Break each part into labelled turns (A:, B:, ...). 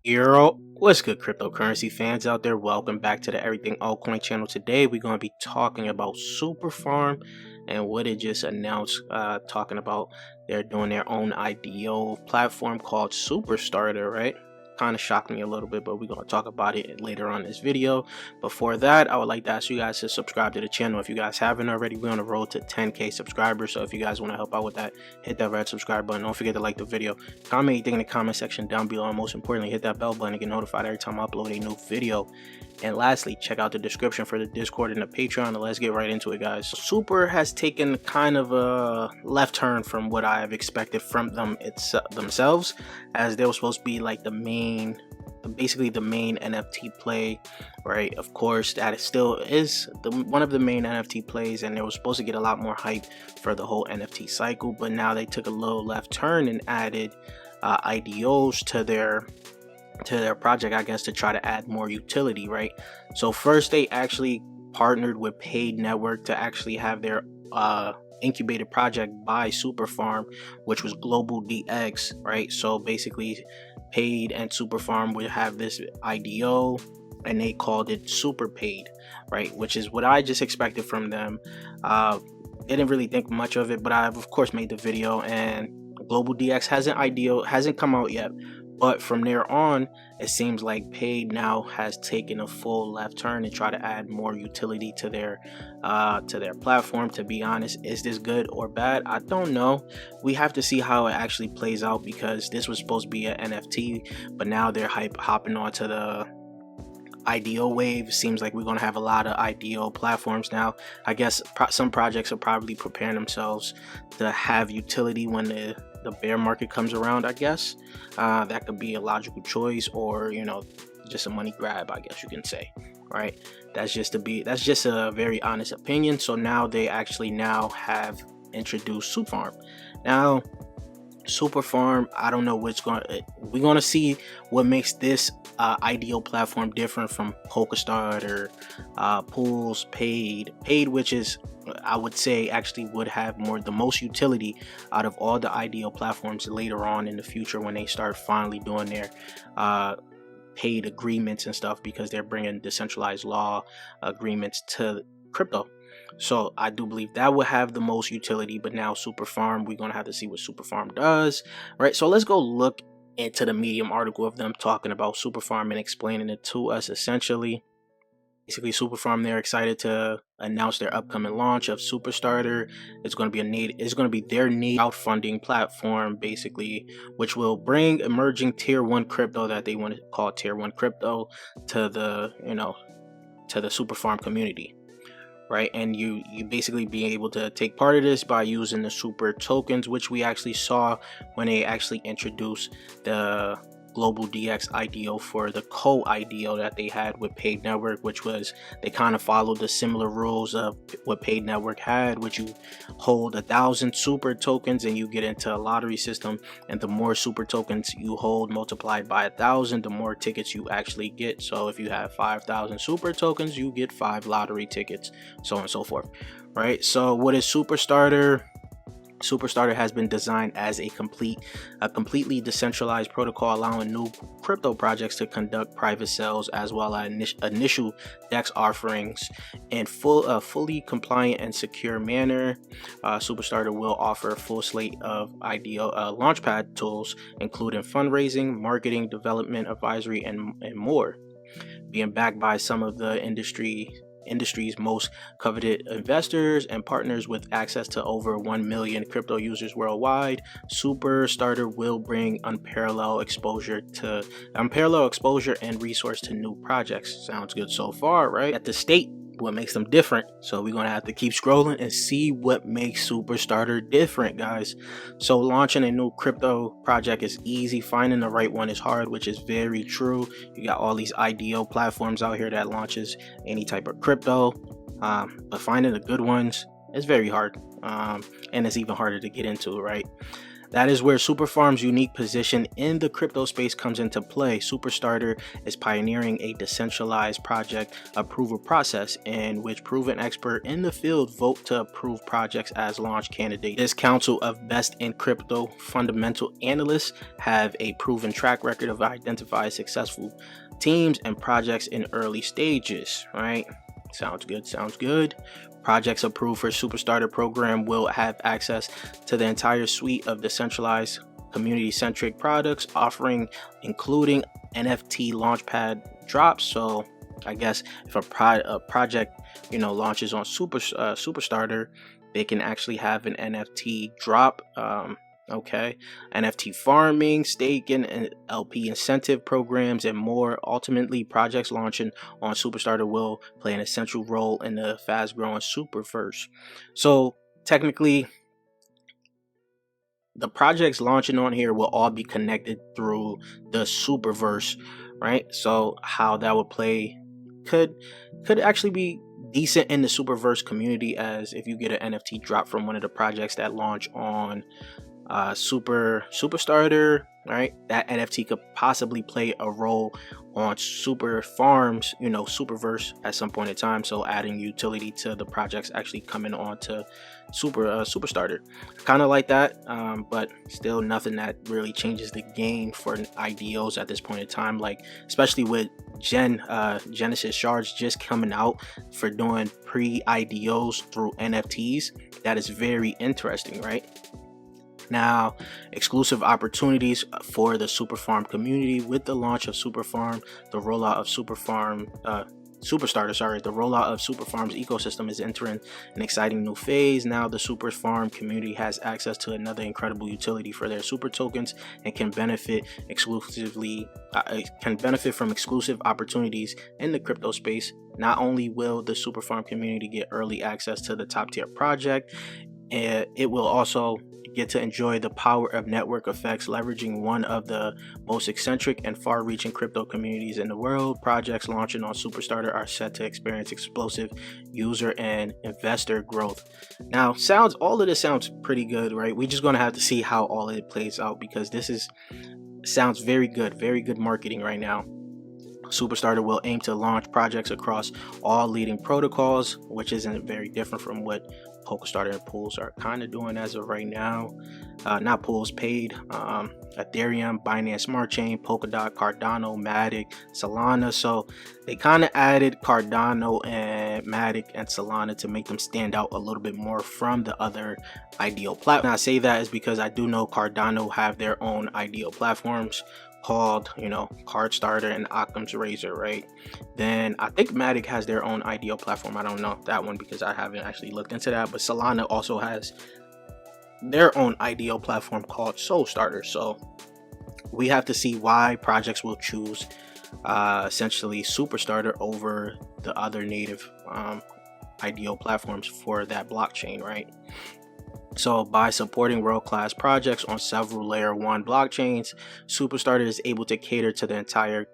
A: Euro, what's good, cryptocurrency fans out there? Welcome back to the Everything Altcoin channel. Today we're going to be talking about SuperFarm and what it just announced, talking about they're doing their own IDO platform called SuperStarter, right? Kind of shocked me a little bit, but we're going to talk about it later on in this video. Before that, I would like to ask you guys to subscribe to the channel if you guys haven't already. We're on the road to 10k subscribers, so if you guys want to help out with that, hit that red subscribe button. Don't forget to like the video, comment anything in the comment section down below, and most importantly, hit that bell button to get notified every time I upload a new video. And lastly, check out the description for the Discord and the Patreon, and let's get right into it, guys. Super has taken kind of a left turn from what I have expected from them themselves, as they were supposed to be like basically the main NFT play, right? Of course, that still is one of the main NFT plays, and they were supposed to get a lot more hype for the whole NFT cycle, but now they took a little left turn and added IDOs to their project, I guess, to try to add more utility, right? So first they actually partnered with Paid Network to actually have their incubated project by SuperFarm, which was Global DX, right? So basically Paid and SuperFarm would have this IDO, and they called it Super Paid, right? Which is what I just expected from them. Didn't really think much of it, but I've of course made the video, and Global DX hasn't come out yet. But from there on, it seems like Paid now has taken a full left turn and try to add more utility to their platform. To be honest, is this good or bad? I don't know. We have to see how it actually plays out, because this was supposed to be an NFT, but now they're hopping onto the IDO wave. Seems like we're going to have a lot of IDO platforms now. I guess some projects are probably preparing themselves to have utility when the bear market comes around. I guess that could be a logical choice, or just a money grab, I guess you can say, right? That's just a very honest opinion. So now they actually now have introduced SuperFarm. Now SuperFarm, I don't know we're gonna see what makes this IDO platform different from PokerStarter, Pools, Paid, which is, I would say, actually would have the most utility out of all the IDO platforms later on in the future, when they start finally doing their paid agreements and stuff, because they're bringing decentralized law agreements to crypto. So I do believe that will have the most utility. But now SuperFarm, we're gonna have to see what SuperFarm does, right? So let's go look into the Medium article of them talking about SuperFarm and explaining it to us. Essentially, basically, SuperFarm, they're excited to announce their upcoming launch of SuperStarter. It's going to be their native crowdfunding platform, basically, which will bring emerging tier 1 crypto, that they want to call tier 1 crypto, to the SuperFarm community, right? And you basically be able to take part of this by using the super tokens, which we actually saw when they actually introduced the Global DX IDO for the co-IDO that they had with Paid Network, which was, they kind of followed the similar rules of what Paid Network had, which you hold 1,000 super tokens and you get into a lottery system, and the more super tokens you hold multiplied by 1,000, the more tickets you actually get. So if you have 5,000 super tokens, you get 5 lottery tickets, so on and so forth, right? So what is SuperStarter? SuperStarter has been designed as a completely decentralized protocol, allowing new crypto projects to conduct private sales as well as initial DEX offerings in fully compliant and secure manner. SuperStarter will offer a full slate of IDO Launchpad tools, including fundraising, marketing, development, advisory, and more. Being backed by some of the industry's most coveted investors and partners with access to over 1 million crypto users worldwide, SuperStarter will bring unparalleled exposure and resource to new projects. Sounds good so far, right? At the state, what makes them different. So we're gonna have to keep scrolling and see what makes SuperStarter different, guys. So launching a new crypto project is easy, finding the right one is hard, which is very true. You got all these IDO platforms out here that launches any type of crypto, but finding the good ones is very hard, and it's even harder to get into, right? That is where SuperFarm's unique position in the crypto space comes into play. SuperStarter is pioneering a decentralized project approval process in which proven experts in the field vote to approve projects as launch candidates. This council of best in crypto fundamental analysts have a proven track record of identifying successful teams and projects in early stages, right? Sounds good. Projects approved for SuperStarter program will have access to the entire suite of decentralized community-centric products offering, including NFT Launchpad drops. So I guess if a project, launches on SuperStarter, they can actually have an NFT drop. Okay, NFT farming, staking, and LP incentive programs, and more. Ultimately, projects launching on SuperStarter will play an essential role in the fast-growing Superverse. So technically, the projects launching on here will all be connected through the Superverse, right? So how that would play could actually be decent in the Superverse community, as if you get an NFT drop from one of the projects that launch on SuperStarter, right? That NFT could possibly play a role on SuperFarm's, Superverse at some point in time. So adding utility to the projects actually coming on to SuperStarter, kind of like that, but still nothing that really changes the game for IDOs at this point in time. Like especially with Genesis shards just coming out for doing pre-IDOs through NFTs. That is very interesting, right? Now, exclusive opportunities for the SuperFarm community with the launch of SuperFarm, the rollout of SuperStarter, the rollout of SuperFarm's ecosystem is entering an exciting new phase. Now, the SuperFarm community has access to another incredible utility for their super tokens and can benefit from exclusive opportunities in the crypto space. Not only will the SuperFarm community get early access to the top tier project, it will also get to enjoy the power of network effects, leveraging one of the most eccentric and far-reaching crypto communities in the world. Projects launching on SuperStarter are set to experience explosive user and investor growth. Now, all of this sounds pretty good, right? We're just gonna have to see how all of it plays out, because sounds very good marketing right now. SuperStarter will aim to launch projects across all leading protocols, which isn't very different from what PolkaStarter and Pools are kind of doing as of right now. Not Pools, Paid, Ethereum, Binance Smart Chain, Polkadot, Cardano, Matic, Solana. So they kind of added Cardano and Matic and Solana to make them stand out a little bit more from the other IDO platforms. I say that is because I do know Cardano have their own IDO platforms called, CardStarter and Occam's Razor, right? Then I think Matic has their own IDO platform. I don't know that one because I haven't actually looked into that, but Solana also has their own IDO platform called SoulStarter. So we have to see why projects will choose essentially SuperStarter over the other native IDO platforms for that blockchain, right? So by supporting world-class projects on several layer 1 blockchains, SuperStarter is able to cater to the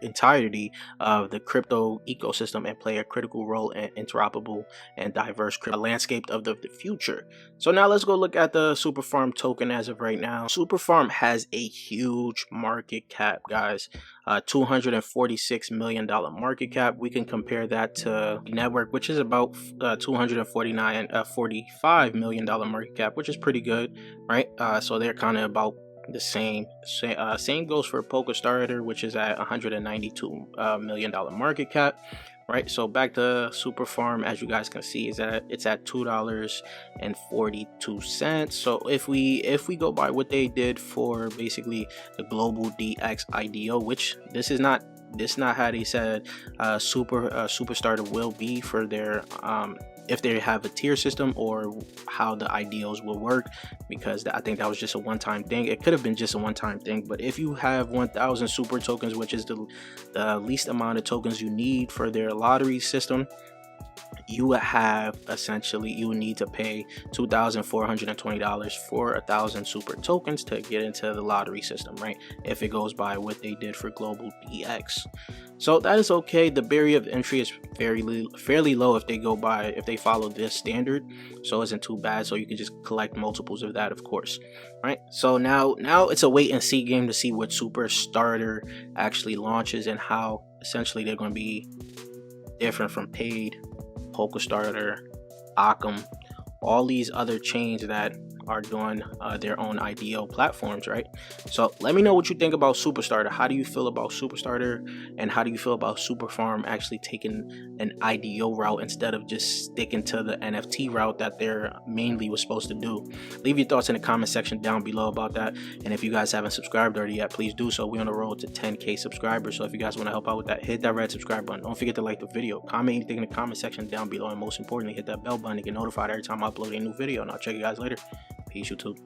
A: entirety of the crypto ecosystem and play a critical role in interoperable and diverse crypto landscape of the future. So now let's go look at the SuperFarm token as of right now. SuperFarm has a huge market cap, guys. $246 million market cap. We can compare that to network, which is about $45 million market cap, which is pretty good, right? So they're kind of about the same. Same goes for PolkaStarter, which is at $192 million market cap, right? So back to SuperFarm, as you guys can see, it's at $2.42. So if we go by what they did for basically the global DX IDO, which this is not how they said SuperStarter will be for their if they have a tier system, or how the IDOs will work, because I think that was just a one-time thing. It could have been just a one-time thing, but if you have 1,000 super tokens, which is the least amount of tokens you need for their lottery system, you would need to pay $2,420 for 1,000 super tokens to get into the lottery system, right? If it goes by what they did for global DX. So that is okay. The barrier of entry is fairly low if they follow this standard, so it isn't too bad. So you can just collect multiples of that, of course, right? So now it's a wait and see game to see what SuperStarter actually launches and how essentially they're going to be different from paid, PokerStarter, Occam, all these other chains that are doing their own IDO platforms, right? So let me know what you think about SuperStarter. How do you feel about SuperStarter, and how do you feel about SuperFarm actually taking an IDO route instead of just sticking to the NFT route that they're mainly was supposed to do? Leave your thoughts in the comment section down below about that, and if you guys haven't subscribed already yet, please do so. We're on the road to 10K subscribers, so if you guys want to help out with that, hit that red subscribe button. Don't forget to like the video, comment anything in the comment section down below, and most importantly, hit that bell button to get notified every time I upload a new video, and I'll check you guys later. Peace, YouTube.